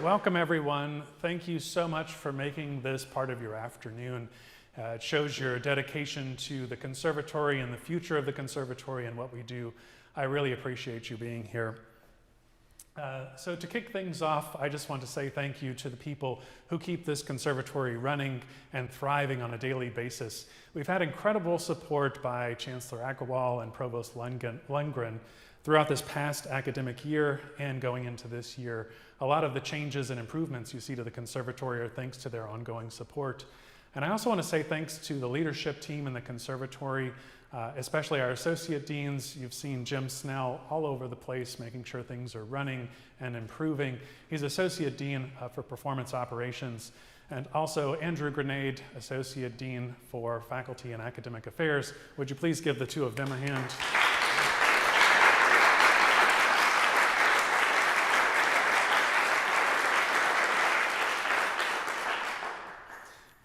welcome everyone. Thank you so much for making this part of your afternoon. It shows your dedication to the Conservatory and the future of the Conservatory and what we do. I really appreciate you being here. So to kick things off, I just want to say thank you to the people who keep this Conservatory running and thriving on a daily basis. We've had incredible support by Chancellor Agarwal and Provost Lundgren throughout this past academic year and going into this year. A lot of the changes and improvements you see to the Conservatory are thanks to their ongoing support. And I also want to say thanks to the leadership team in the Conservatory, especially our associate deans. You've seen Jim Snell all over the place making sure things are running and improving. He's associate dean for performance operations. And also Andrew Grenade, associate dean for faculty and academic affairs. Would you please give the two of them a hand?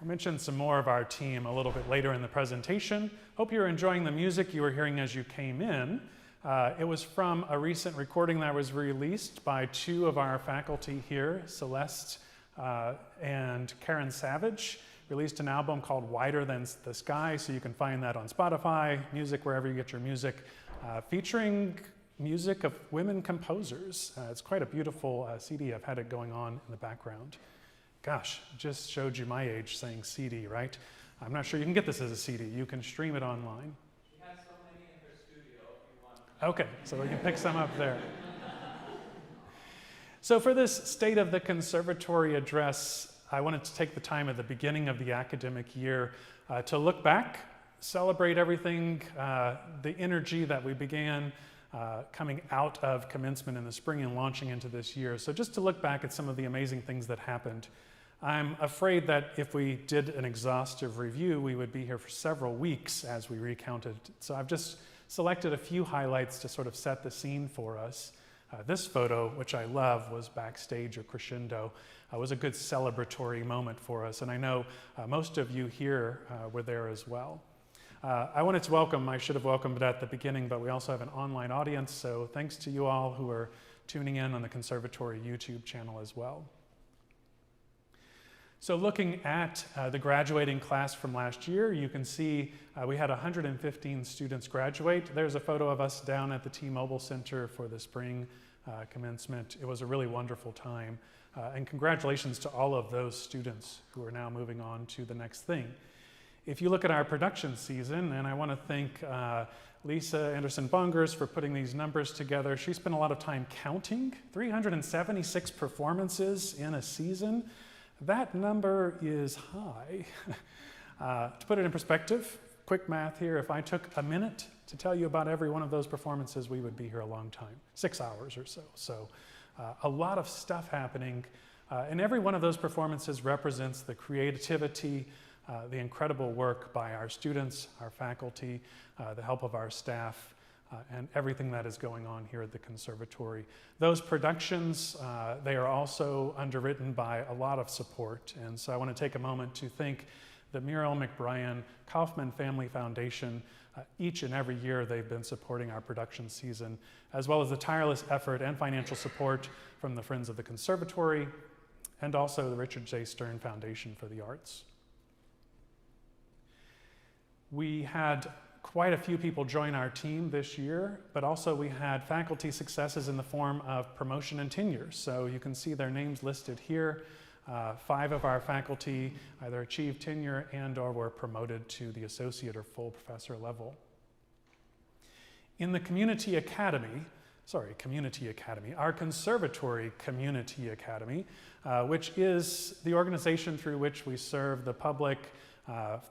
I'll mention some more of our team a little bit later in the presentation. Hope you're enjoying the music you were hearing as you came in. It was from a recent recording that was released by two of our faculty here, Celeste and Karen Savage, released an album called Wider Than the Sky, so you can find that on Spotify, music wherever you get your music, featuring music of women composers. It's quite a beautiful CD. I've had it going on in the background. Gosh, just showed you my age saying CD, right? I'm not sure you can get this as a CD. You can stream it online. She has so many in her studio if you want. Okay, so we can pick some up there. So for this State of the Conservatory address, I wanted to take the time at the beginning of the academic year to look back, celebrate everything, the energy that we began coming out of commencement in the spring and launching into this year. So just to look back at some of the amazing things that happened. I'm afraid that if we did an exhaustive review, we would be here for several weeks as we recounted. So I've just selected a few highlights to sort of set the scene for us. This photo, which I love, was backstage or crescendo. It was a good celebratory moment for us, and I know most of you here were there as well. I wanted to welcome, I should have welcomed it at the beginning, but we also have an online audience, so thanks to you all who are tuning in on the Conservatory YouTube channel as well. So looking at the graduating class from last year, you can see we had 115 students graduate. There's a photo of us down at the T-Mobile Center for the spring commencement. It was a really wonderful time. And congratulations to all of those students who are now moving on to the next thing. If you look at our production season, and I want to thank Lisa Anderson-Bongers for putting these numbers together. She spent a lot of time counting, 376 performances in a season. That number is high. To put it in perspective, quick math here, if I took a minute to tell you about every one of those performances, we would be here a long time, 6 hours or so. So a lot of stuff happening, and every one of those performances represents the creativity, the incredible work by our students, our faculty, the help of our staff, and everything that is going on here at the Conservatory. Those productions, they are also underwritten by a lot of support, and so I want to take a moment to thank the Muriel McBrien Kaufman Family Foundation. Each and every year they've been supporting our production season, as well as the tireless effort and financial support from the Friends of the Conservatory, and also the Richard J. Stern Foundation for the Arts. We had quite a few people join our team this year, but also we had faculty successes in the form of promotion and tenure. So you can see their names listed here. 5 of our faculty either achieved tenure and or were promoted to the associate or full professor level. In the Community Academy, our Conservatory Community Academy, which is the organization through which we serve the public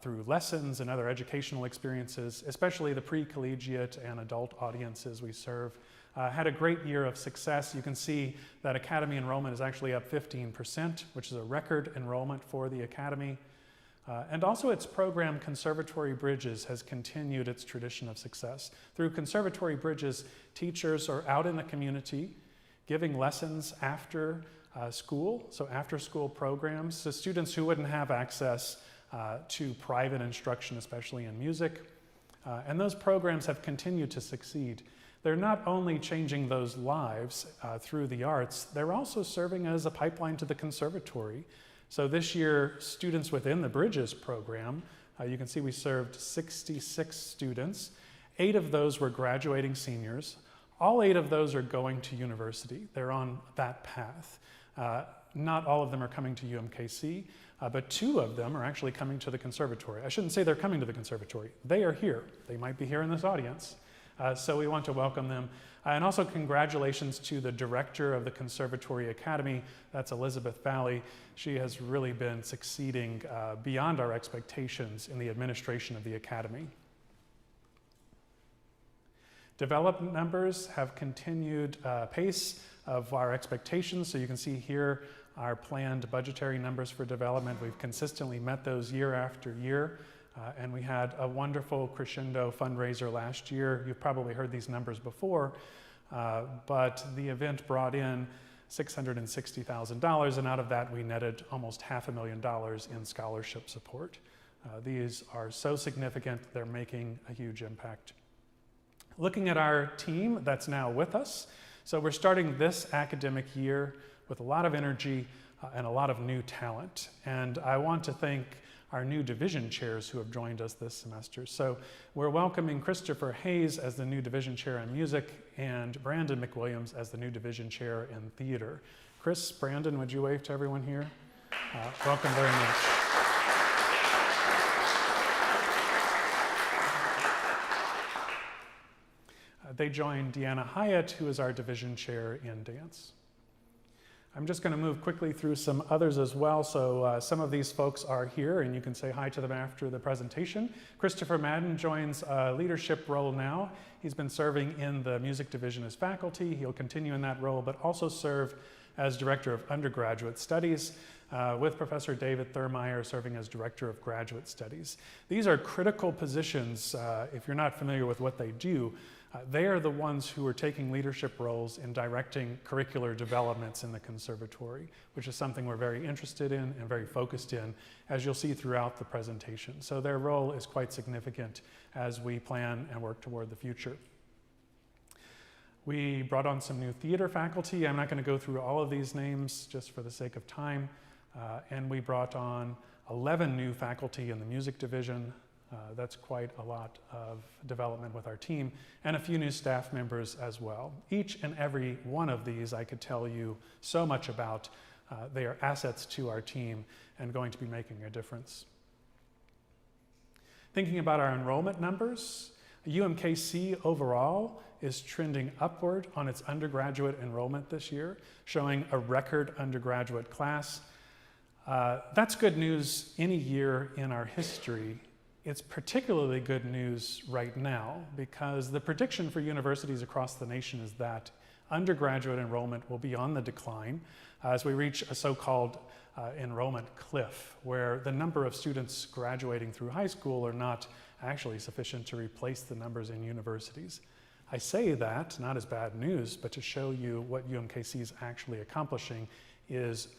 through lessons and other educational experiences, especially the pre-collegiate and adult audiences we serve, had a great year of success. You can see that Academy enrollment is actually up 15%, which is a record enrollment for the Academy. And also its program, Conservatory Bridges, has continued its tradition of success. Through Conservatory Bridges, teachers are out in the community giving lessons after school, so after school programs, so students who wouldn't have access to private instruction, especially in music. And those programs have continued to succeed. They're not only changing those lives through the arts, they're also serving as a pipeline to the conservatory. So this year, students within the Bridges program, you can see we served 66 students. 8 of those were graduating seniors. All 8 of those are going to university. They're on that path. Not all of them are coming to UMKC, but 2 of them are actually coming to the conservatory. I shouldn't say they're coming to the conservatory. They are here. They might be here in this audience. So we want to welcome them. And also congratulations to the director of the Conservatory Academy, that's Elizabeth Valley. She has really been succeeding beyond our expectations in the administration of the Academy. Development numbers have continued pace of our expectations. So you can see here our planned budgetary numbers for development. We've consistently met those year after year. And we had a wonderful crescendo fundraiser last year. You've probably heard these numbers before, but the event brought in $660,000, and out of that we netted almost $500,000 in scholarship support. These are so significant, they're making a huge impact. Looking at our team that's now with us, so we're starting this academic year with a lot of energy and a lot of new talent. And I want to thank our new division chairs who have joined us this semester. So we're welcoming Christopher Hayes as the new division chair in music and Brandon McWilliams as the new division chair in theater. Chris, Brandon, would you wave to everyone here? Welcome very much. They join Deanna Hyatt, who is our division chair in dance. I'm just going to move quickly through some others as well. So some of these folks are here, and you can say hi to them after the presentation. Christopher Madden joins a leadership role now. He's been serving in the music division as faculty. He'll continue in that role, but also serve as director of undergraduate studies, with Professor David Thurmeyer serving as director of graduate studies. These are critical positions. If you're not familiar with what they do, they are the ones who are taking leadership roles in directing curricular developments in the conservatory, which is something we're very interested in and very focused in, as you'll see throughout the presentation. So their role is quite significant as we plan and work toward the future. We brought on some new theater faculty. I'm not going to go through all of these names just for the sake of time. And we brought on 11 new faculty in the music division. That's quite a lot of development with our team, and a few new staff members as well. Each and every one of these I could tell you so much about. They are assets to our team and going to be making a difference. Thinking about our enrollment numbers, UMKC overall is trending upward on its undergraduate enrollment this year, showing a record undergraduate class. That's good news any year in our history. It's particularly good news right now because the prediction for universities across the nation is that undergraduate enrollment will be on the decline as we reach a so-called enrollment cliff, where the number of students graduating through high school are not actually sufficient to replace the numbers in universities. I say that not as bad news, but to show you what UMKC is actually accomplishing is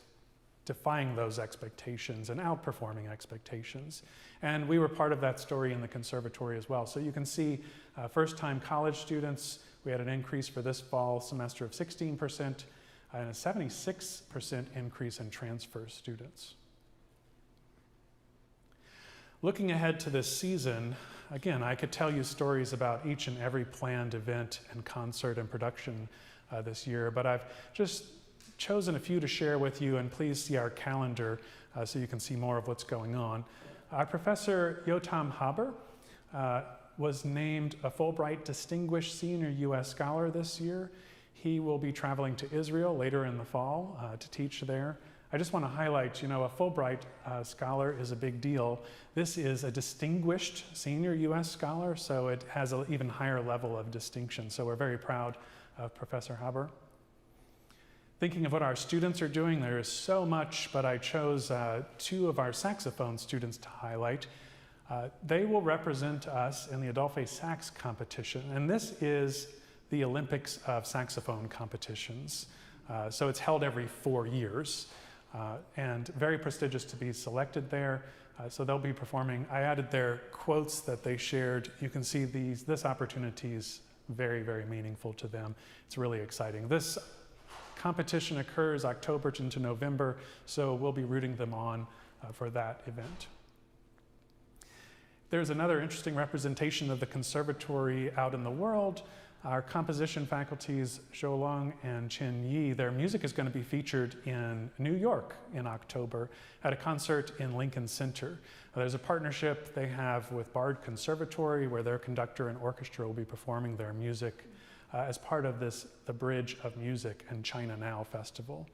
defying those expectations and outperforming expectations. And we were part of that story in the conservatory as well. So you can see first-time college students, we had an increase for this fall semester of 16% and a 76% increase in transfer students. Looking ahead to this season, again, I could tell you stories about each and every planned event and concert and production this year, but I've just chosen a few to share with you, and please see our calendar so you can see more of what's going on. Our Professor Yotam Haber was named a Fulbright Distinguished Senior U.S. Scholar this year. He will be traveling to Israel later in the fall to teach there. I just want to highlight, a Fulbright scholar is a big deal. This is a distinguished senior U.S. scholar, so it has an even higher level of distinction. So we're very proud of Professor Haber. Thinking of what our students are doing, there is so much, but I chose 2 of our saxophone students to highlight. They will represent us in the Adolphe Sax competition, and this is the Olympics of saxophone competitions. So it's held every 4 years, and very prestigious to be selected there. So they'll be performing. I added their quotes that they shared. You can see this opportunity is very, very meaningful to them. It's really exciting. This competition occurs October into November, so we'll be rooting them on for that event. There's another interesting representation of the conservatory out in the world. Our composition faculties, Zhou and Chen Yi, their music is going to be featured in New York in October at a concert in Lincoln Center. There's a partnership they have with Bard Conservatory where their conductor and orchestra will be performing their music as part of this, the Bridge of Music and China Now Festival.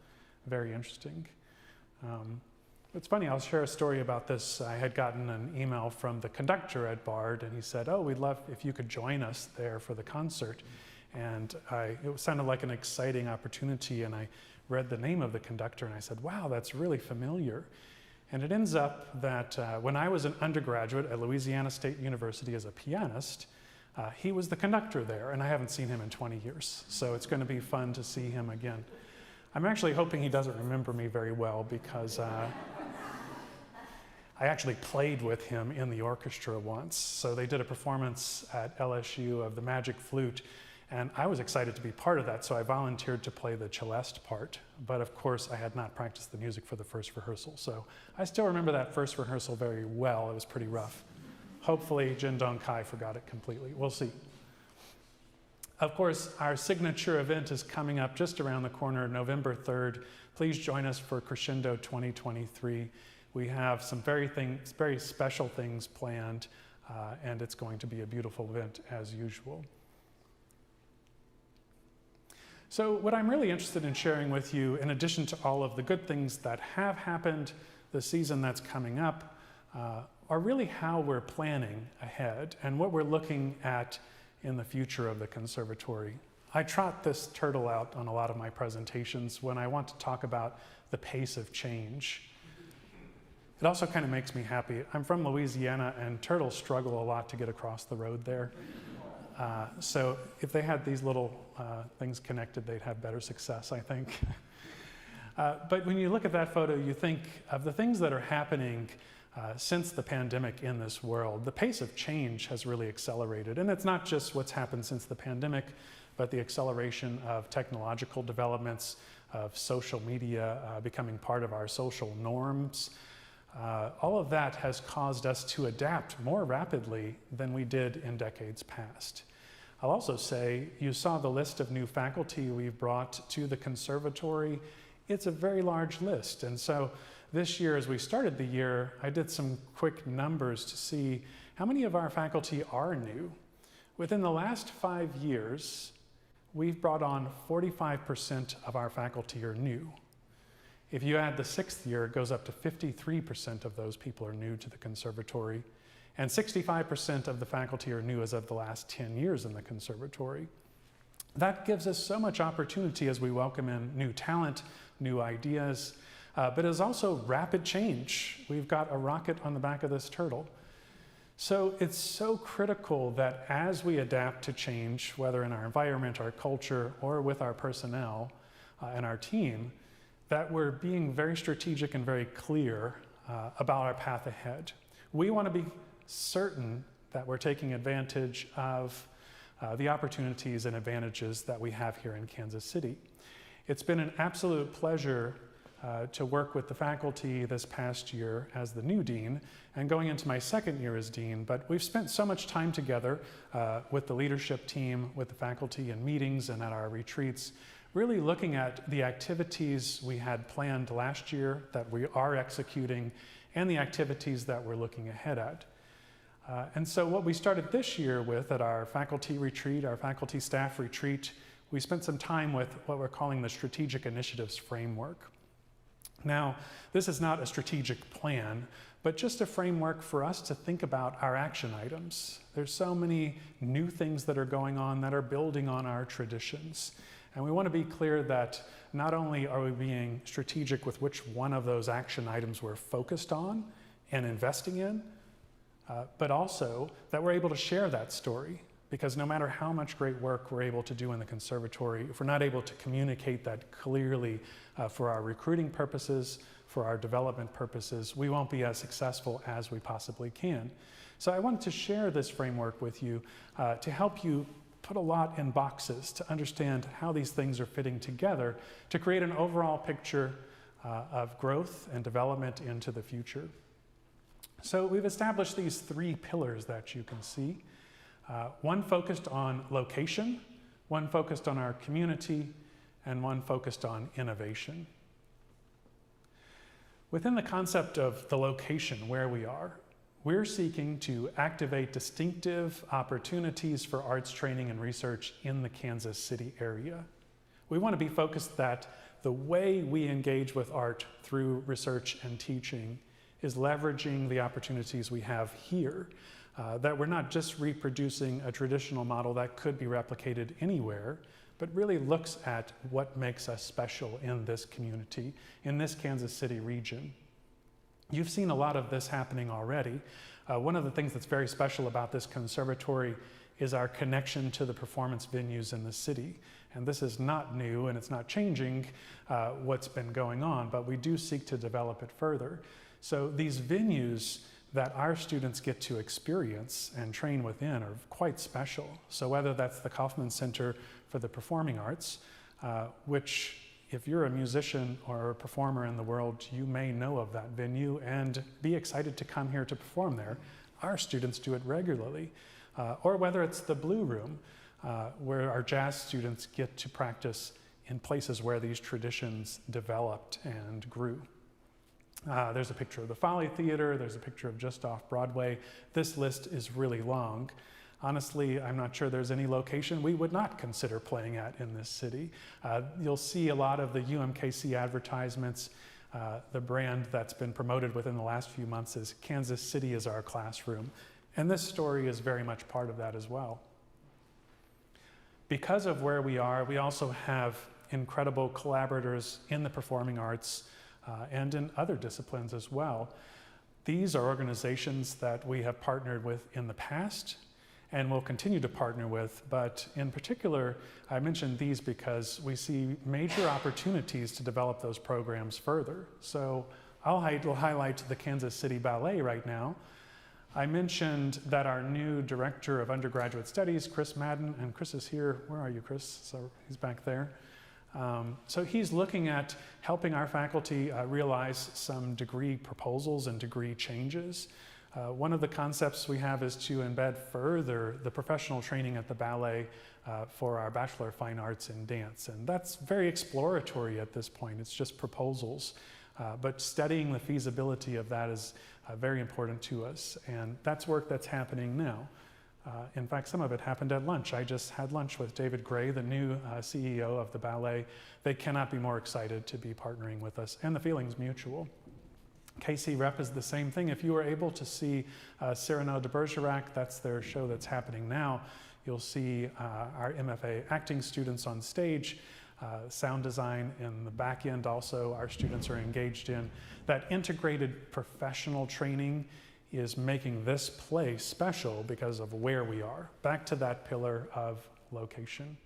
Very interesting. It's funny, I'll share a story about this. I had gotten an email from the conductor at Bard, and he said, "Oh, we'd love if you could join us there for the concert." And it sounded like an exciting opportunity, and I read the name of the conductor, and I said, "Wow, that's really familiar." And it ends up that when I was an undergraduate at Louisiana State University as a pianist, he was the conductor there, and I haven't seen him in 20 years. So it's going to be fun to see him again. I'm actually hoping he doesn't remember me very well because I actually played with him in the orchestra once. So they did a performance at LSU of the Magic Flute, and I was excited to be part of that, so I volunteered to play the celeste part. But of course, I had not practiced the music for the first rehearsal. So I still remember that first rehearsal very well. It was pretty rough. Hopefully, Jin Dong Kai forgot it completely. We'll see. Of course, our signature event is coming up just around the corner, November 3rd. Please join us for Crescendo 2023. We have some very special things planned, and it's going to be a beautiful event as usual. So what I'm really interested in sharing with you, in addition to all of the good things that have happened, the season that's coming up, are really how we're planning ahead and what we're looking at in the future of the conservatory. I trot this turtle out on a lot of my presentations when I want to talk about the pace of change. It also kind of makes me happy. I'm from Louisiana, and turtles struggle a lot to get across the road there. So if they had these little things connected, they'd have better success, I think. But when you look at that photo, you think of the things that are happening since the pandemic in this world. The pace of change has really accelerated. And it's not just what's happened since the pandemic, but the acceleration of technological developments, of social media becoming part of our social norms. All of that has caused us to adapt more rapidly than we did in decades past. I'll also say, you saw the list of new faculty we've brought to the conservatory. It's a very large list. And so this year, as we started the year, I did some quick numbers to see how many of our faculty are new. Within the last 5 years, we've brought on 45% of our faculty are new. If you add the 6th year, it goes up to 53% of those people are new to the conservatory, and 65% of the faculty are new as of the last 10 years in the conservatory. That gives us so much opportunity as we welcome in new talent, new ideas, but it's also rapid change. We've got a rocket on the back of this turtle. So it's so critical that as we adapt to change, whether in our environment, our culture, or with our personnel and our team, that we're being very strategic and very clear about our path ahead. We want to be certain that we're taking advantage of the opportunities and advantages that we have here in Kansas City. It's been an absolute pleasure to work with the faculty this past year as the new dean and going into my 2nd year as dean, but we've spent so much time together with the leadership team, with the faculty in meetings and at our retreats, really looking at the activities we had planned last year that we are executing and the activities that we're looking ahead at. And so what we started this year with at our faculty retreat, our faculty staff retreat, we spent some time with what we're calling the Strategic Initiatives Framework. Now, this is not a strategic plan, but just a framework for us to think about our action items. There's so many new things that are going on that are building on our traditions. And we want to be clear that not only are we being strategic with which one of those action items we're focused on and investing in, but also that we're able to share that story. Because no matter how much great work we're able to do in the conservatory, if we're not able to communicate that clearly for our recruiting purposes, for our development purposes, we won't be as successful as we possibly can. So I wanted to share this framework with you to help you put a lot in boxes to understand how these things are fitting together to create an overall picture of growth and development into the future. So we've established these 3 pillars that you can see. One focused on location, one focused on our community, and one focused on innovation. Within the concept of the location where we are, we're seeking to activate distinctive opportunities for arts training and research in the Kansas City area. We want to be focused that the way we engage with art through research and teaching is leveraging the opportunities we have here, that we're not just reproducing a traditional model that could be replicated anywhere, but really looks at what makes us special in this community, in this Kansas City region. You've seen a lot of this happening already. One of the things that's very special about this conservatory is our connection to the performance venues in the city. And this is not new and it's not changing what's been going on, but we do seek to develop it further. So these venues that our students get to experience and train within are quite special. So whether that's the Kaufman Center for the Performing Arts, which if you're a musician or a performer in the world, you may know of that venue and be excited to come here to perform there. Our students do it regularly. Or whether it's the Blue Room, where our jazz students get to practice in places where these traditions developed and grew. There's a picture of the Folly Theater, there's a picture of just off Broadway. This list is really long. Honestly, I'm not sure there's any location we would not consider playing at in this city. You'll see a lot of the UMKC advertisements. The brand that's been promoted within the last few months is Kansas City is our classroom. And this story is very much part of that as well. Because of where we are, we also have incredible collaborators in the performing arts and in other disciplines as well. These are organizations that we have partnered with in the past and will continue to partner with, but in particular, I mentioned these because we see major opportunities to develop those programs further. So I'll highlight the Kansas City Ballet right now. I mentioned that our new Director of Undergraduate Studies, Chris Madden, and Chris is here. Where are you, Chris? So he's back there. So he's looking at helping our faculty realize some degree proposals and degree changes. One of the concepts we have is to embed further the professional training at the ballet for our Bachelor of Fine Arts in Dance. And that's very exploratory at this point. It's just proposals. But studying the feasibility of that is very important to us. And that's work that's happening now. In fact, some of it happened at lunch. I just had lunch with David Gray, the new CEO of the ballet. They cannot be more excited to be partnering with us, and the feeling's mutual. KC Rep is the same thing. If you were able to see Cyrano de Bergerac, that's their show that's happening now, you'll see our MFA acting students on stage, sound design in the back end also our students are engaged in. That integrated professional training is making this play special because of where we are. Back to that pillar of location.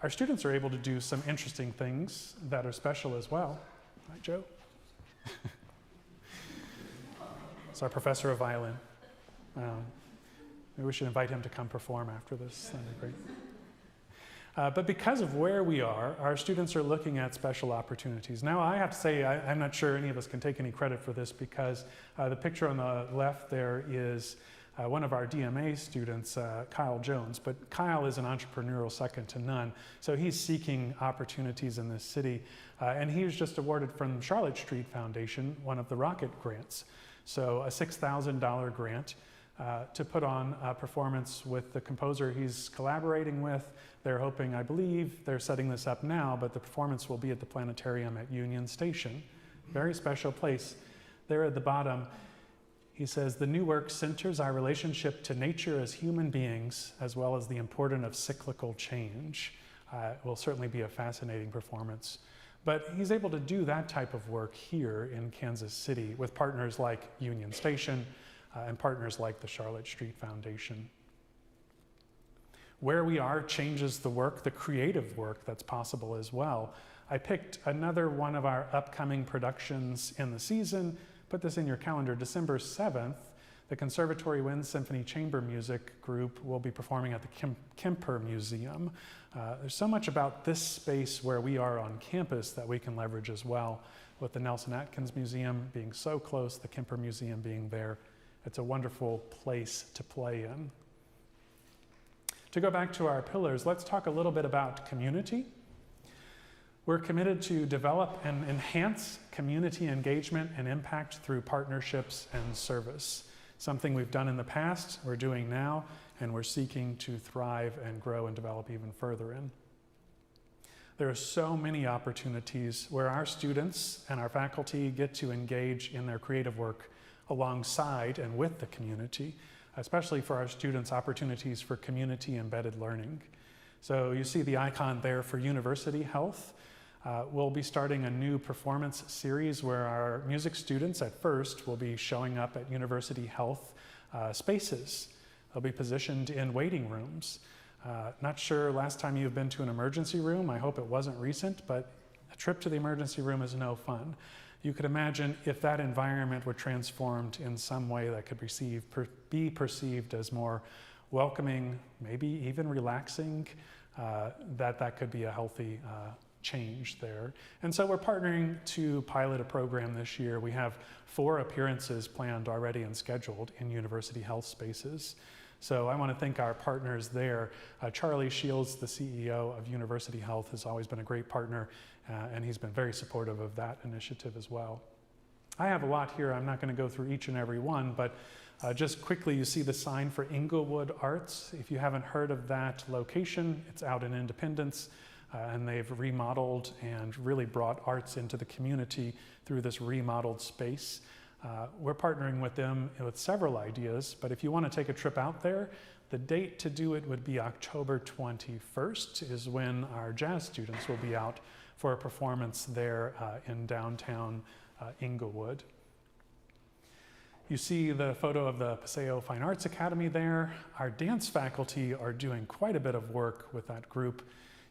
Our students are able to do some interesting things that are special as well. Hi, Joe. It's our professor of violin. Maybe we should invite him to come perform after this. That'd be great. But because of where we are, our students are looking at special opportunities. Now, I have to say, I'm not sure any of us can take any credit for this because the picture on the left there is one of our DMA students, Kyle Jones. But Kyle is an entrepreneurial second to none. So he's seeking opportunities in this city. And he was just awarded from Charlotte Street Foundation, one of the Rocket grants. So a $6,000 grant to put on a performance with the composer he's collaborating with. They're hoping, I believe, they're setting this up now, but the performance will be at the planetarium at Union Station. Very special place. There at the bottom, he says, the new work centers our relationship to nature as human beings, as well as the importance of cyclical change. It will certainly be a fascinating performance. But he's able to do that type of work here in Kansas City with partners like Union Station, and partners like the Charlotte Street Foundation. Where we are changes the work, the creative work that's possible as well. I picked another one of our upcoming productions in the season, put this in your calendar, December 7th. The Conservatory Wind Symphony Chamber Music group will be performing at the Kemper Museum. There's so much about this space where we are on campus that we can leverage as well, with the Nelson Atkins Museum being so close, the Kemper Museum being there. It's a wonderful place to play in. To go back to our pillars, let's talk a little bit about community. We're committed to develop and enhance community engagement and impact through partnerships and service. Something we've done in the past, we're doing now, and we're seeking to thrive and grow and develop even further in. There are so many opportunities where our students and our faculty get to engage in their creative work alongside and with the community, especially for our students, opportunities for community-embedded learning. So you see the icon there for University Health. We'll be starting a new performance series where our music students at first will be showing up at University Health spaces. They'll be positioned in waiting rooms. Not sure last time you've been to an emergency room. I hope it wasn't recent, but a trip to the emergency room is no fun. You could imagine if that environment were transformed in some way that could be perceived as more welcoming, maybe even relaxing, that could be a healthy change there. And so we're partnering to pilot a program this year. We have 4 appearances planned already and scheduled in University Health spaces. So I want to thank our partners there. Charlie Shields, the CEO of University Health, has always been a great partner, and he's been very supportive of that initiative as well. I have a lot here. I'm not going to go through each and every one, but just quickly, you see the sign for Inglewood Arts. If you haven't heard of that location, it's out in Independence. And they've remodeled and really brought arts into the community through this remodeled space. We're partnering with them with several ideas, but if you want to take a trip out there, the date to do it would be October 21st is when our jazz students will be out for a performance there in downtown Inglewood. You see the photo of the Paseo Fine Arts Academy there. Our dance faculty are doing quite a bit of work with that group.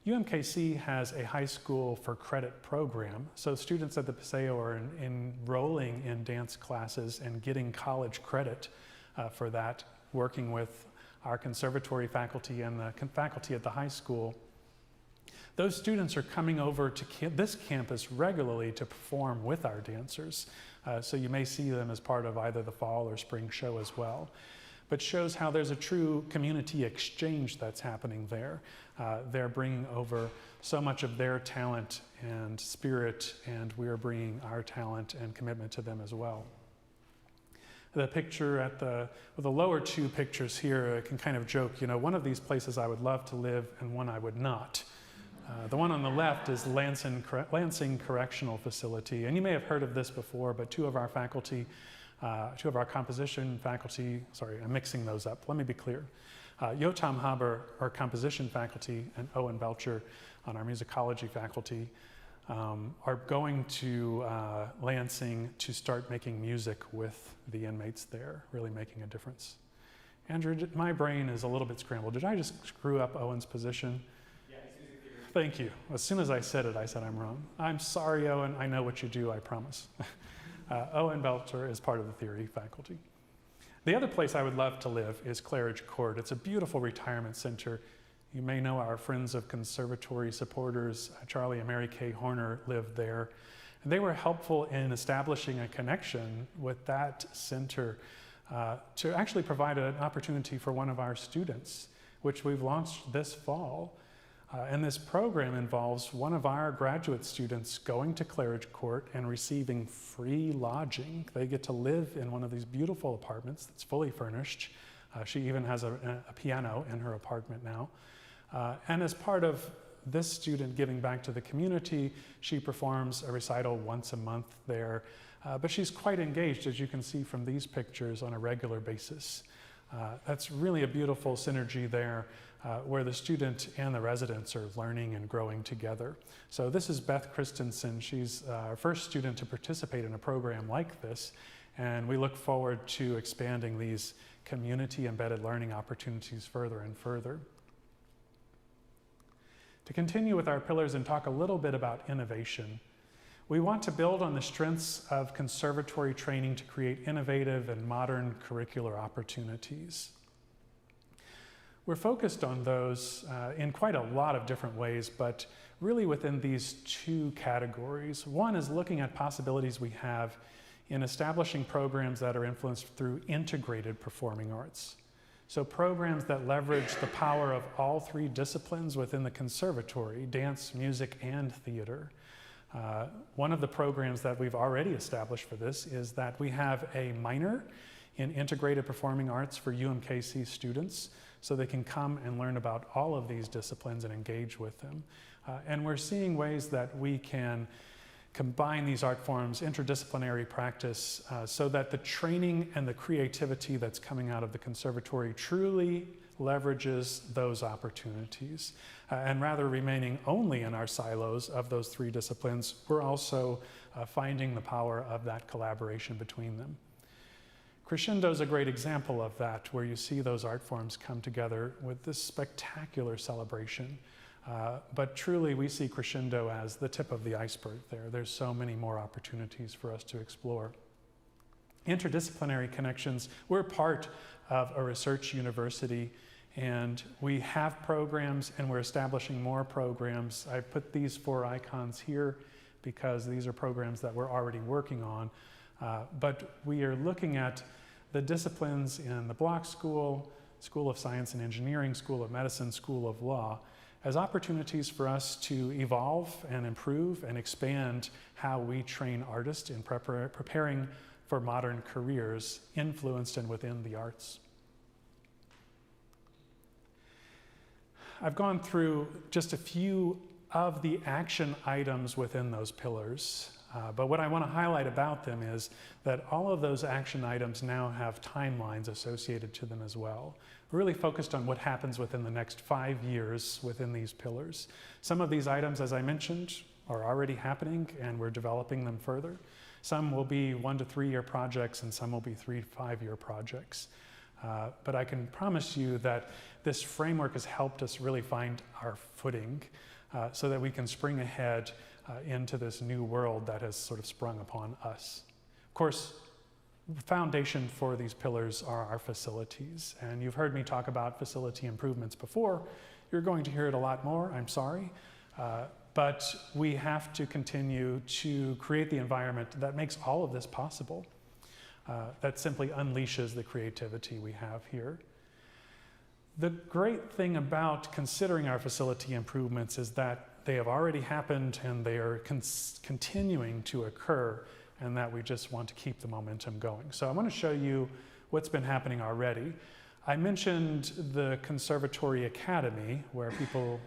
UMKC has a high school for credit program, so students at the Paseo are enrolling in dance classes and getting college credit for that, working with our conservatory faculty and the faculty at the high school. Those students are coming over to this campus regularly to perform with our dancers, so you may see them as part of either the fall or spring show as well. But shows how there's a true community exchange that's happening there. They're bringing over so much of their talent and spirit, and we're bringing our talent and commitment to them as well. The picture with the lower 2 pictures here, I can kind of joke, you know, one of these places I would love to live and one I would not. The one on the left is Lansing Correctional Facility, and you may have heard of this before, but 2 of our faculty, 2 of our composition faculty, sorry, I'm mixing those up. Let me be clear. Yotam Haber, our composition faculty, and Owen Belcher on our musicology faculty are going to Lansing to start making music with the inmates there, really making a difference. Andrew, my brain is a little bit scrambled. Did I just screw up Owen's position? Yeah, he's music theory. Thank you. As soon as I said it, I said I'm wrong. I'm sorry, Owen. I know what you do, I promise. Owen Belcher is part of the theory faculty. The other place I would love to live is Claridge Court. It's a beautiful retirement center. You may know our Friends of Conservatory supporters, Charlie and Mary Kay Horner, lived there. And they were helpful in establishing a connection with that center to actually provide an opportunity for one of our students, which we've launched this fall. And this program involves one of our graduate students going to Claridge Court and receiving free lodging. They get to live in one of these beautiful apartments that's fully furnished. She even has a piano in her apartment now. And as part of this student giving back to the community, she performs a recital once a month there. But she's quite engaged, as you can see from these pictures, on a regular basis. That's really a beautiful synergy there, where the student and the residents are learning and growing together. So this is Beth Christensen. She's our first student to participate in a program like this, and we look forward to expanding these community-embedded learning opportunities further and further. To continue with our pillars and talk a little bit about innovation, We want to build on the strengths of conservatory training to create innovative and modern curricular opportunities. We're focused on those in quite a lot of different ways, but really within these two categories. One is looking at possibilities we have in establishing programs that are influenced through integrated performing arts. So programs that leverage the power of all three disciplines within the conservatory, dance, music, and theater. One of the programs that we've already established for this is that we have a minor in integrated performing arts for UMKC students, so they can come and learn about all of these disciplines and engage with them. And we're seeing ways that we can combine these art forms, interdisciplinary practice, so that the training and the creativity that's coming out of the conservatory truly leverages those opportunities. And rather remaining only in our silos of those three disciplines, we're also finding the power of that collaboration between them. Crescendo is a great example of that, where you see those art forms come together with this spectacular celebration. But truly, we see Crescendo as the tip of the iceberg there. There's so many more opportunities for us to explore. Interdisciplinary connections, we're part of a research university, and we have programs, and we're establishing more programs. I put these 4 icons here because these are programs that we're already working on. But we are looking at the disciplines in the Block School, School of Science and Engineering, School of Medicine, School of Law, as opportunities for us to evolve and improve and expand how we train artists in preparing for modern careers influenced and within the arts. I've gone through just a few of the action items within those pillars. But what I want to highlight about them is that all of those action items now have timelines associated to them as well. We're really focused on what happens within the next 5 years within these pillars. Some of these items, as I mentioned, are already happening, and we're developing them further. Some will be 1 to 3 year projects, and some will be 3 to 5 year projects. But I can promise you that this framework has helped us really find our footing so that we can spring ahead into this new world that has sort of sprung upon us. Of course, the foundation for these pillars are our facilities. And you've heard me talk about facility improvements before. You're going to hear it a lot more, I'm sorry. But we have to continue to create the environment that makes all of this possible, that simply unleashes the creativity we have here. The great thing about considering our facility improvements is that they have already happened and they are continuing to occur, and that we just want to keep the momentum going. So I want to show you what's been happening already. I mentioned the Conservatory Academy, where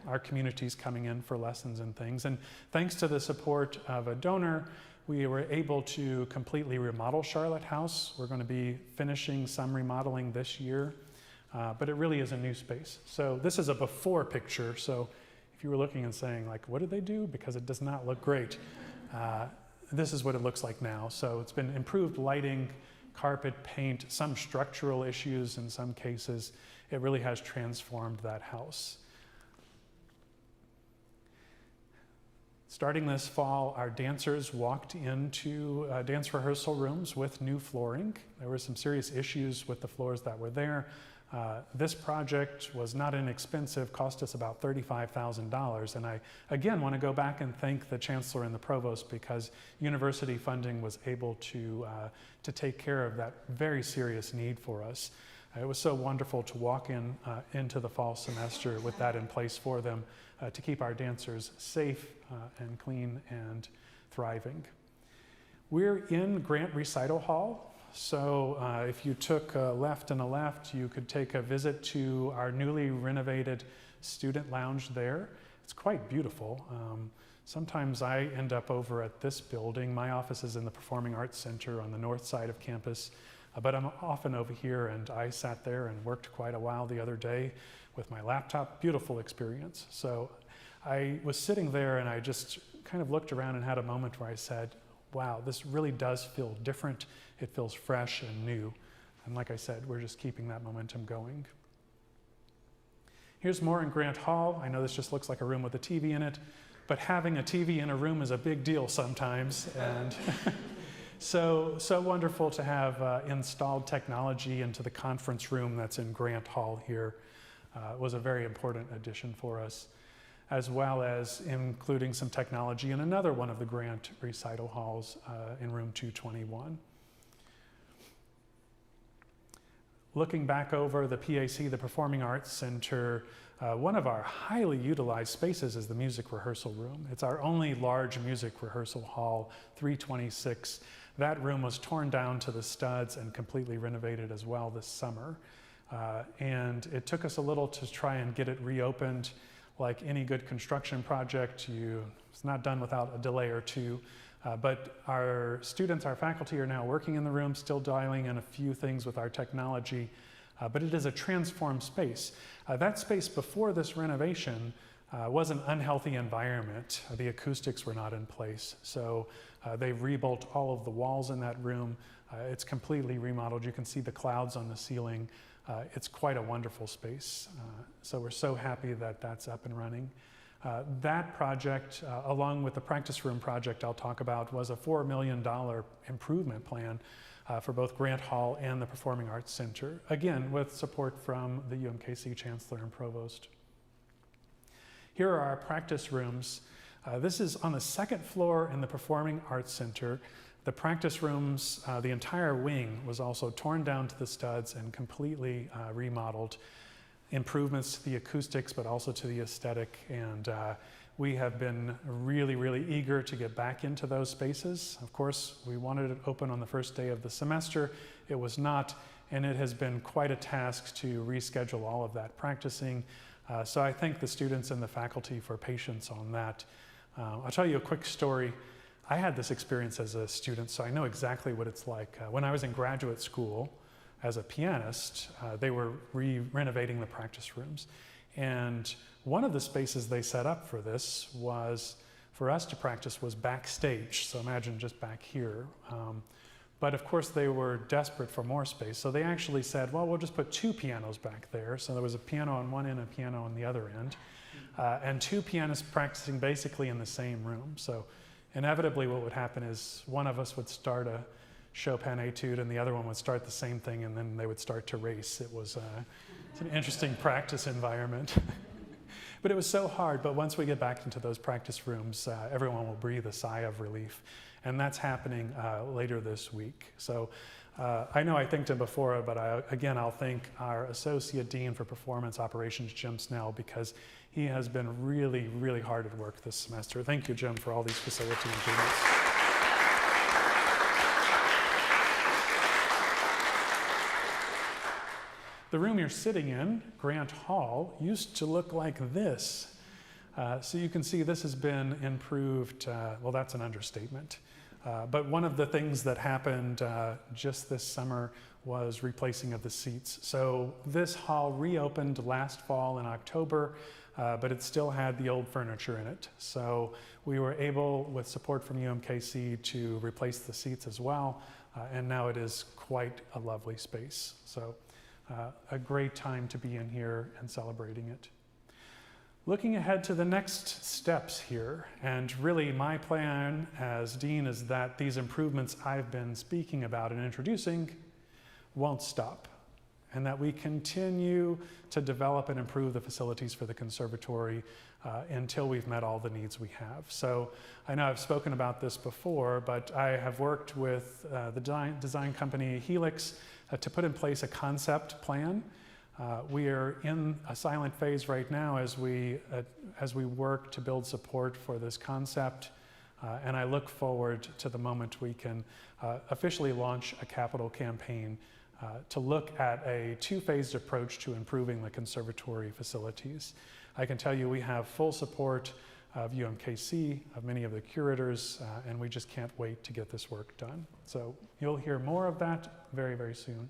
our community's coming in for lessons and things, and thanks to the support of a donor, we were able to completely remodel Charlotte House. We're going to be finishing some remodeling this year, but it really is a new space. So this is a before picture, so if you were looking and saying, like, what did they do? Because it does not look great. This is what it looks like now. So it's been improved lighting, carpet, paint, some structural issues in some cases. It really has transformed that house. Starting this fall, our dancers walked into dance rehearsal rooms with new flooring. There were some serious issues with the floors that were there. This project was not inexpensive, cost us about $35,000. And I, again, want to go back and thank the Chancellor and the Provost, because university funding was able to take care of that very serious need for us. It was so wonderful to walk into the fall semester with that in place for them to keep our dancers safe and clean and thriving. We're in Grant Recital Hall. So if you took a left and a left, you could take a visit to our newly renovated student lounge there. It's quite beautiful. Sometimes I end up over at this building. My office is in the Performing Arts Center on the north side of campus, but I'm often over here, and I sat there and worked quite a while the other day with my laptop. Beautiful experience. So I was sitting there, and I just kind of looked around and had a moment where I said, wow, this really does feel different. It feels fresh and new. And like I said, we're just keeping that momentum going. Here's more in Grant Hall. I know this just looks like a room with a TV in it, but having a TV in a room is a big deal sometimes. And so wonderful to have installed technology into the conference room that's in Grant Hall here. Was a very important addition for us, as well as including some technology in another one of the Grant recital halls in room 221. Looking back over the PAC, the Performing Arts Center, one of our highly utilized spaces is the music rehearsal room. It's our only large music rehearsal hall, 326. That room was torn down to the studs and completely renovated as well this summer. And it took us a little to try and get it reopened. Like any good construction project, it's not done without a delay or two. But our students, our faculty are now working in the room, still dialing in a few things with our technology. But it is a transformed space. That space before this renovation was an unhealthy environment. The acoustics were not in place. So they've rebuilt all of the walls in that room. It's completely remodeled. You can see the clouds on the ceiling. It's quite a wonderful space. So we're so happy that that's up and running. That project, along with the practice room project I'll talk about, was a $4 million improvement plan for both Grant Hall and the Performing Arts Center, again, with support from the UMKC Chancellor and Provost. Here are our practice rooms. This is on the second floor in the Performing Arts Center. The practice rooms, the entire wing was also torn down to the studs and completely remodeled. Improvements to the acoustics, but also to the aesthetic. And we have been really, really eager to get back into those spaces. Of course, we wanted it open on the first day of the semester. It was not, and it has been quite a task to reschedule all of that practicing. So I thank the students and the faculty for patience on that. I'll tell you a quick story. I had this experience as a student, so I know exactly what it's like. When I was in graduate school as a pianist, they were renovating the practice rooms. And one of the spaces they set up for this was, for us to practice, was backstage. So imagine just back here. But of course they were desperate for more space. So they actually said, well, we'll just put two pianos back there. So there was a piano on one end and a piano on the other end. And two pianists practicing basically in the same room. So inevitably what would happen is one of us would start a Chopin etude and the other one would start the same thing, and then they would start to race. It's an interesting practice environment. But it was so hard. But once we get back into those practice rooms, everyone will breathe a sigh of relief. And that's happening later this week. So I know I thanked him before, but again, I'll thank our Associate Dean for Performance Operations, Jim Snell, because he has been really, really hard at work this semester. Thank you, Jim, for all these facility improvements. The room you're sitting in, Grant Hall, used to look like this. So you can see this has been improved. Well, that's an understatement. But one of the things that happened just this summer was replacing of the seats. So this hall reopened last fall in October, but it still had the old furniture in it. So we were able, with support from UMKC, to replace the seats as well. And now it is quite a lovely space. So a great time to be in here and celebrating it. Looking ahead to the next steps here, and really my plan as dean is that these improvements I've been speaking about and introducing won't stop, and that we continue to develop and improve the facilities for the conservatory until we've met all the needs we have. So I know I've spoken about this before, but I have worked with the design company Helix to put in place a concept plan. We are in a silent phase right now as we work to build support for this concept, and I look forward to the moment we can officially launch a capital campaign to look at a two-phased approach to improving the conservatory facilities. I can tell you we have full support of UMKC, of many of the curators, and we just can't wait to get this work done. So you'll hear more of that very, very soon.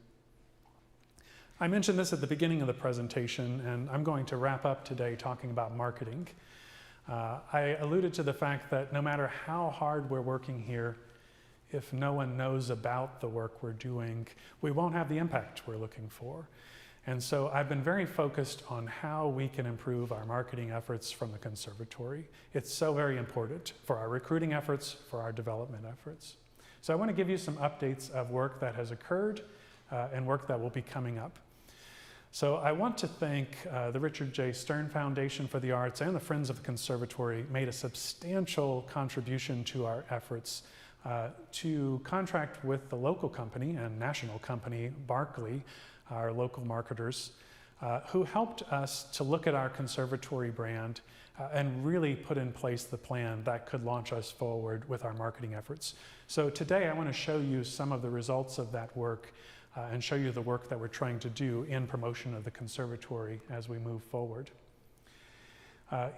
I mentioned this at the beginning of the presentation, and I'm going to wrap up today talking about marketing. I alluded to the fact that no matter how hard we're working here, if no one knows about the work we're doing, we won't have the impact we're looking for. And so I've been very focused on how we can improve our marketing efforts from the conservatory. It's so very important for our recruiting efforts, for our development efforts. So I want to give you some updates of work that has occurred and work that will be coming up. So I want to thank the Richard J. Stern Foundation for the Arts and the Friends of the Conservatory made a substantial contribution to our efforts to contract with the local company and national company, Barkley, our local marketers, who helped us to look at our conservatory brand and really put in place the plan that could launch us forward with our marketing efforts. So today I want to show you some of the results of that work and show you the work that we're trying to do in promotion of the conservatory as we move forward.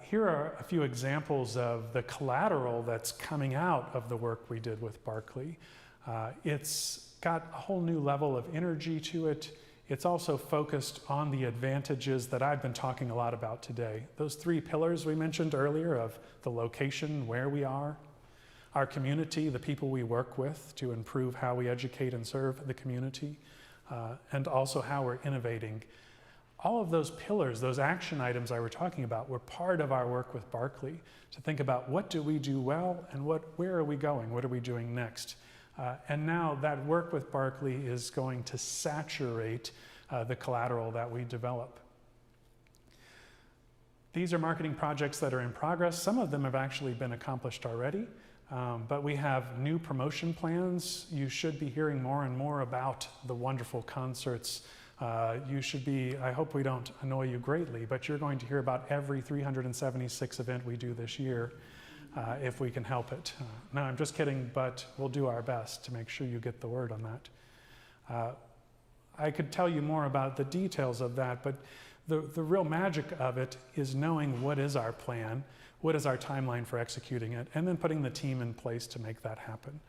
Here are a few examples of the collateral that's coming out of the work we did with Barkley. It's got a whole new level of energy to it. It's also focused on the advantages that I've been talking a lot about today. Those 3 pillars we mentioned earlier of the location, where we are, our community, the people we work with to improve how we educate and serve the community, and also how we're innovating. All of those pillars, those action items I were talking about, were part of our work with Barkley to think about what do we do well and where are we going, what are we doing next. And now that work with Barkley is going to saturate the collateral that we develop. These are marketing projects that are in progress. Some of them have actually been accomplished already, but we have new promotion plans. You should be hearing more and more about the wonderful concerts. You should be, I hope we don't annoy you greatly, but you're going to hear about every 376 event we do this year. If we can help it. No, I'm just kidding, but we'll do our best to make sure you get the word on that. I could tell you more about the details of that, but the real magic of it is knowing what is our plan, what is our timeline for executing it, and then putting the team in place to make that happen.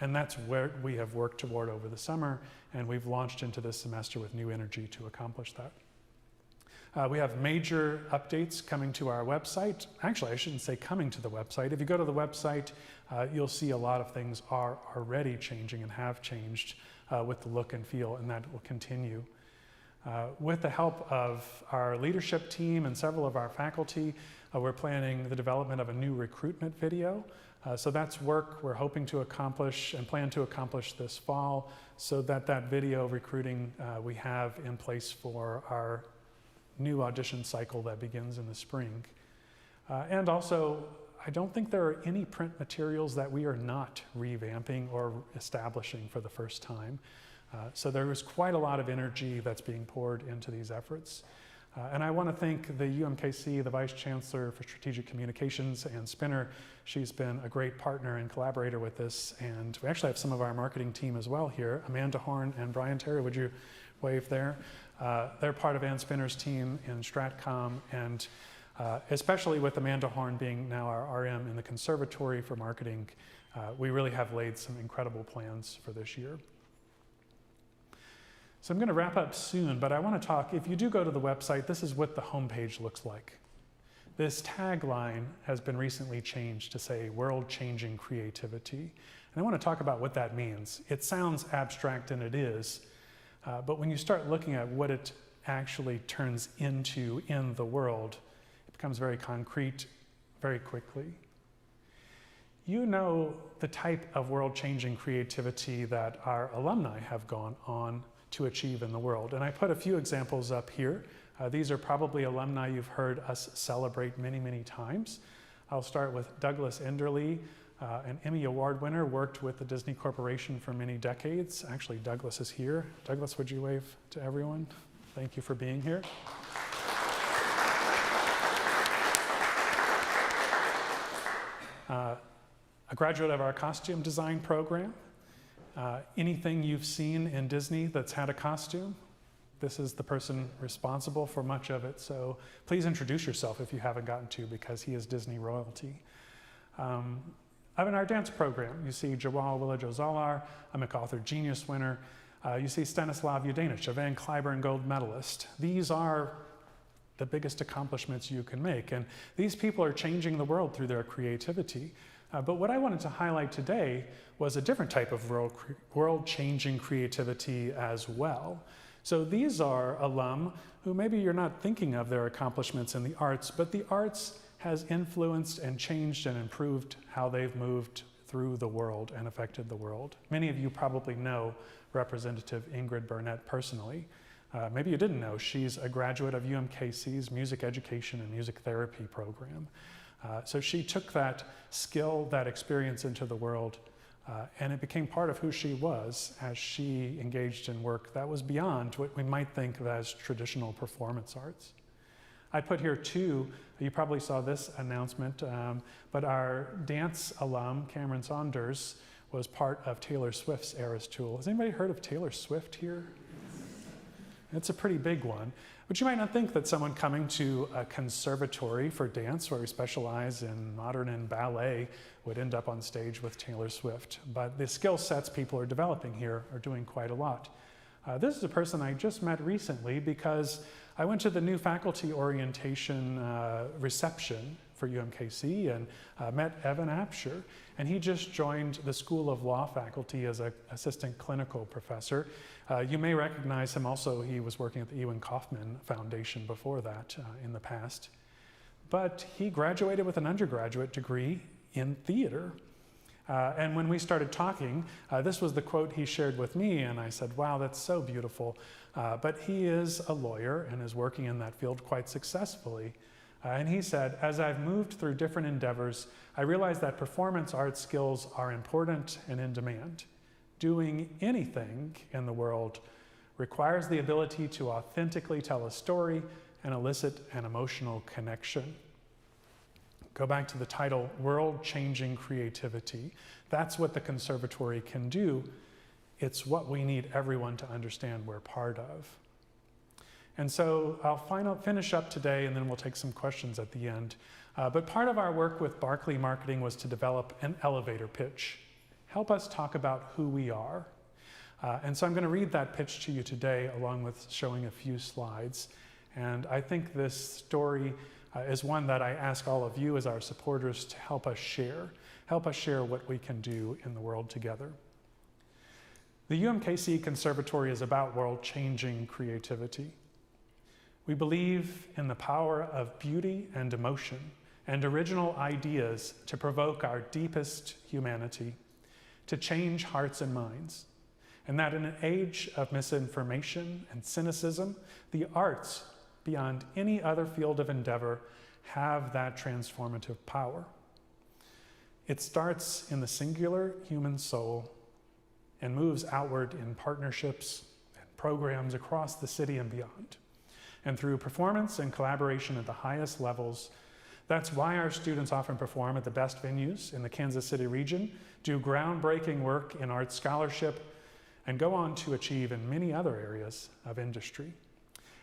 And that's where we have worked toward over the summer, and we've launched into this semester with new energy to accomplish that. We have major updates coming to our website. Actually, I shouldn't say coming to the website. If you go to the website, you'll see a lot of things are already changing and have changed with the look and feel, and that will continue. With the help of our leadership team and several of our faculty, we're planning the development of a new recruitment video. So that's work we're hoping to accomplish and plan to accomplish this fall so that that video recruiting we have in place for our new audition cycle that begins in the spring. And also, I don't think there are any print materials that we are not revamping or establishing for the first time. So there is quite a lot of energy that's being poured into these efforts. And I want to thank the UMKC, the Vice Chancellor for Strategic Communications, and Spinner. She's been a great partner and collaborator with this. And we actually have some of our marketing team as well here. Amanda Horn and Brian Terry, would you wave there? They're part of Ann Spinner's team in Stratcom, and especially with Amanda Horn being now our RM in the Conservatory for marketing, we really have laid some incredible plans for this year. So I'm going to wrap up soon, but I want to talk, if you do go to the website, this is what the homepage looks like. This tagline has been recently changed to say world-changing creativity. And I want to talk about what that means. It sounds abstract, and it is, but when you start looking at what it actually turns into in the world, it becomes very concrete very quickly. You know the type of world-changing creativity that our alumni have gone on to achieve in the world. And I put a few examples up here. These are probably alumni you've heard us celebrate many, many times. I'll start with Douglas Enderle, an Emmy Award winner, worked with the Disney Corporation for many decades. Actually, Douglas is here. Douglas, would you wave to everyone? Thank you for being here. A graduate of our costume design program. Anything you've seen in Disney that's had a costume, this is the person responsible for much of it. So please introduce yourself if you haven't gotten to, because he is Disney royalty. In our dance program, you see Jawal Willage-Ozalar, a MacArthur Genius winner. You see Stanislav Yudenich, a Van Cliburn gold medalist. These are the biggest accomplishments you can make. And these people are changing the world through their creativity. But what I wanted to highlight today was a different type of world-changing creativity as well. So these are alum who maybe you're not thinking of their accomplishments in the arts, but the arts has influenced and changed and improved how they've moved through the world and affected the world. Many of you probably know Representative Ingrid Burnett personally. Maybe you didn't know she's a graduate of UMKC's Music Education and Music Therapy program. So she took that skill, that experience into the world, and it became part of who she was as she engaged in work that was beyond what we might think of as traditional performance arts. I put here two, you probably saw this announcement, but our dance alum, Cameron Saunders, was part of Taylor Swift's Eras Tour. Has anybody heard of Taylor Swift here? It's a pretty big one. But you might not think that someone coming to a conservatory for dance, where we specialize in modern and ballet, would end up on stage with Taylor Swift. But the skill sets people are developing here are doing quite a lot. This is a person I just met recently because I went to the new faculty orientation reception for UMKC and met Evan Apsher, and he just joined the School of Law faculty as an assistant clinical professor. You may recognize him also. He was working at the Ewan Kaufman Foundation before that in the past. But he graduated with an undergraduate degree in theater. And when we started talking, this was the quote he shared with me, and I said, wow, that's so beautiful. But he is a lawyer and is working in that field quite successfully. And he said, as I've moved through different endeavors, I realized that performance art skills are important and in demand. Doing anything in the world requires the ability to authentically tell a story and elicit an emotional connection. Go back to the title, World-Changing Creativity. That's what the Conservatory can do. It's what we need everyone to understand we're part of. And so I'll finish up today, and then we'll take some questions at the end. But part of our work with Barclay Marketing was to develop an elevator pitch. Help us talk about who we are. And so I'm going to read that pitch to you today, along with showing a few slides. And I think this story is one that I ask all of you as our supporters to help us share. Help us share what we can do in the world together. The UMKC Conservatory is about world-changing creativity. We believe in the power of beauty and emotion and original ideas to provoke our deepest humanity, to change hearts and minds, and that in an age of misinformation and cynicism, the arts, beyond any other field of endeavor, have that transformative power. It starts in the singular human soul and moves outward in partnerships and programs across the city and beyond. And through performance and collaboration at the highest levels, that's why our students often perform at the best venues in the Kansas City region, do groundbreaking work in art scholarship, and go on to achieve in many other areas of industry.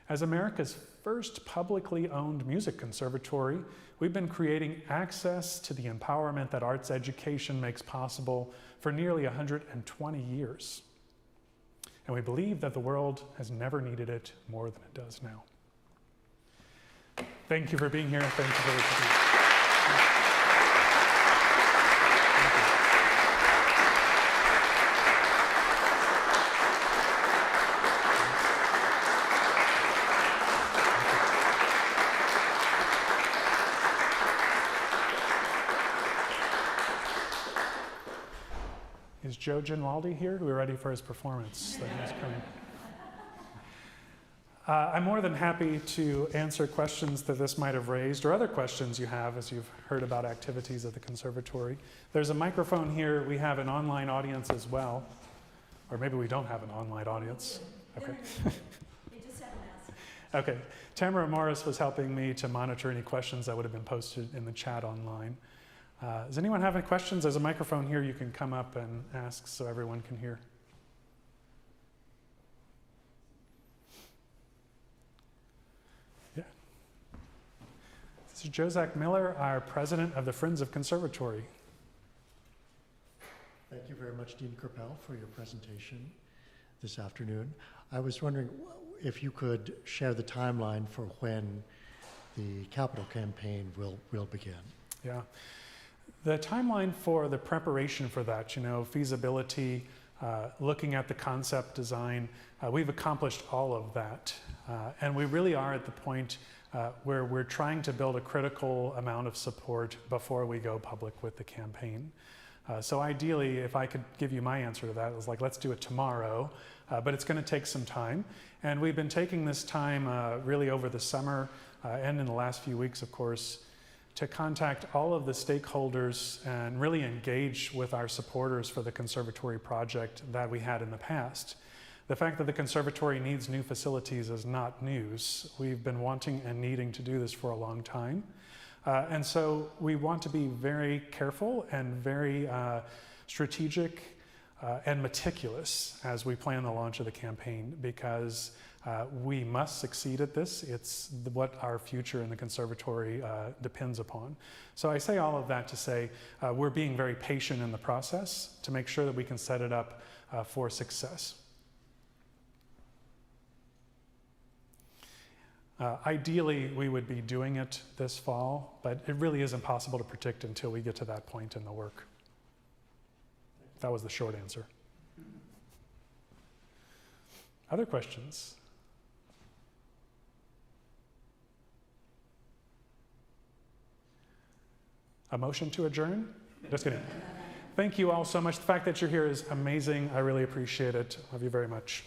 As America's first publicly owned music conservatory, we've been creating access to the empowerment that arts education makes possible for nearly 120 years. And we believe that the world has never needed it more than it does now. Thank you for being here. Thank you for listening. Is Joe Ginwaldi here? We're ready for his performance that he's coming. I'm more than happy to answer questions that this might have raised, or other questions you have as you've heard about activities at the Conservatory. There's a microphone here. We have an online audience as well. Or maybe we don't have an online audience. Okay. Okay. Tamara Morris was helping me to monitor any questions that would have been posted in the chat online. Does anyone have any questions? There's a microphone here. You can come up and ask so everyone can hear. Yeah. This is Jozak Miller, our president of the Friends of Conservatory. Thank you very much, Dean Courtney, for your presentation this afternoon. I was wondering if you could share the timeline for when the capital campaign will begin. Yeah. The timeline for the preparation for that, feasibility, looking at the concept design. We've accomplished all of that. And we really are at the point where we're trying to build a critical amount of support before we go public with the campaign. So ideally, if I could give you my answer to that, it was like, let's do it tomorrow, but it's going to take some time. And we've been taking this time really over the summer and in the last few weeks, of course, to contact all of the stakeholders and really engage with our supporters for the conservatory project that we had in the past. The fact that the conservatory needs new facilities is not news. We've been wanting and needing to do this for a long time. And so we want to be very careful and very strategic and meticulous as we plan the launch of the campaign, because we must succeed at this. It's what our future in the conservatory depends upon. So I say all of that to say we're being very patient in the process to make sure that we can set it up for success. Ideally, we would be doing it this fall, but it really is impossible to predict until we get to that point in the work. That was the short answer. Other questions? A motion to adjourn? Just kidding. Thank you all so much. The fact that you're here is amazing. I really appreciate it. Love you very much.